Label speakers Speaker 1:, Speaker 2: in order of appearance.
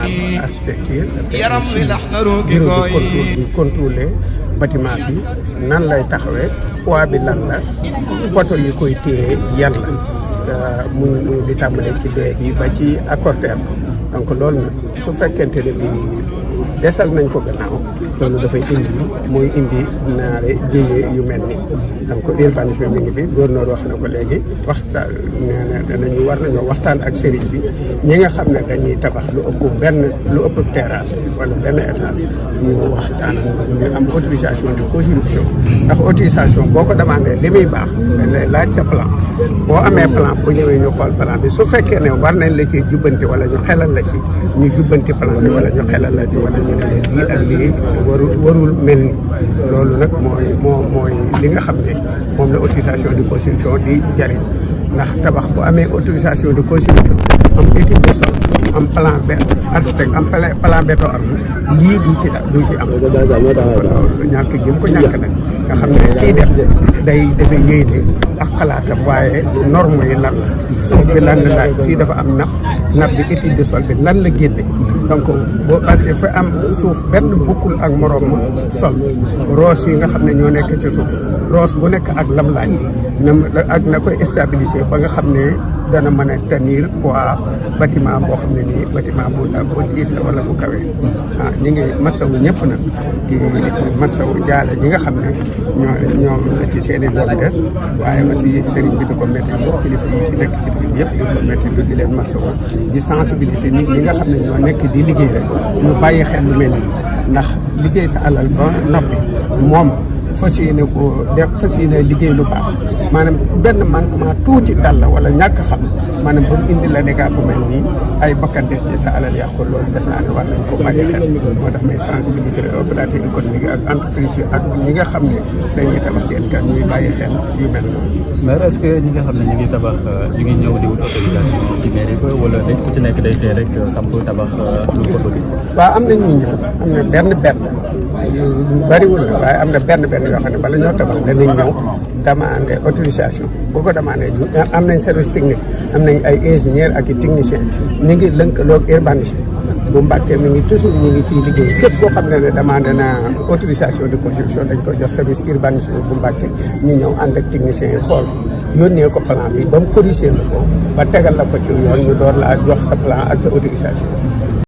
Speaker 1: architecture bureau de contrôle bi contrôler bâtiment bi nan lay taxawee poids bi lan la poto yi koy téye yan la muy di tàmbalee ci dee bi ba ci accorder donc loolu nag su fekkente ne bi desal nañ ko gannaaw loolu dafay indi naare jéyee yu mel ni donc urbanisme mi ngi fi gouverneur wax na ko léegi waxtaan nee na danañu war nañoo waxtaan ak sëriñ bi ñi nga xam ne dañuy tabax lu ëpp terrasse wala benn étage ñu waxtaan ak ñu am autorisation de construction ndax autorisation boo ko demandé li muy baax dañ lay laaj sa plan boo amee plan boo ñëwee ñu xool plan bi su fekkee ne war nañ la ci jubbanti wala ñu xelal la ci ñu jubbanti plan bi wala ñu xelal la ci wala ñu ne leen lii ak lii warul mel ni loolu nag mooy li nga xam ne moom la autorisation de construction di jariñ ndax tabax bu amee autorisation de construction am étude de sol am plan architecte am plan béton am lii du ci am ñàkk gi mu ko ñàkk nag nga xam ne kii def dafay yéene ak xalaatam waaye norme yi lan la suuf bi lan la laaj fii dafa am napp bi étude de sol bi lan la génne donc parce que fa am suuf benn bokkul ak moroom sol roos yi nga xam ne ñoo nekk ci suuf roos bu nekk ak lam laaj ak na koy stabiliser ba nga xam ne dana mën a tenir poids bâtiment boo xam ne nii bâtiment bu diis la wala bu kawee ñi ngi masawu ñëpp nag di masawu jaale ñi nga xam ne ñoom la ci seen i doom des waaye aussi sëriñ bi di ko métti lu kilifa yi ci nekk ci dëkk bi yëpp di ko métti lu di leen masawu di sensibiliser nit ñi nga xam ne ñoo nekk di liggéey rek ñu bàyyi xel lu mel nii ndax liggéey sa alal ba noppi moom fas yéene liggéey lu baax maanaam benn manquement tuuti dal la wala ñàkk xam maanaam ba mu indi la dégâts bu mel nii ay bakkan des ci sa alal yàqu loolu def naa ne war nañ ko bàyyi xel moo tax may sensibiliser opérateur économique ak entreprise yi ak ñi nga xam ne dañuy tabax seen kër ñuy bàyyi xel yu mel noonu.
Speaker 2: mais est-ce que ñi nga xam ne ñu ngi tabax ñu ngi ñëw di wut autorisation ci mairie ba wala dañ ku ci nekk day tee rek samp tabax lu ko bëgg.
Speaker 1: waaw am na ñuy ñëw am na benn bariwul na waaye am na benn yoo xam ne bala ñoo tabax danañ ñëw demander autorisation boo ko demandé am nañ service technique am nañ ay ingénieur ak i technicien ñu ngi lëkkaloog urbanisme bu Mbàkke mi ngi toujours ñu ngi ciy liggéey képp koo xam ne demandé na autorisation de construction dañ ko jox service urbanisme bu Mbàkke ñu ñëw ànd ak technicien yi xool yónnee ko plan bi ba mu corrigé la ko ba tegal la ko ci yoon ñu door la jox sa plan ak sa autorisation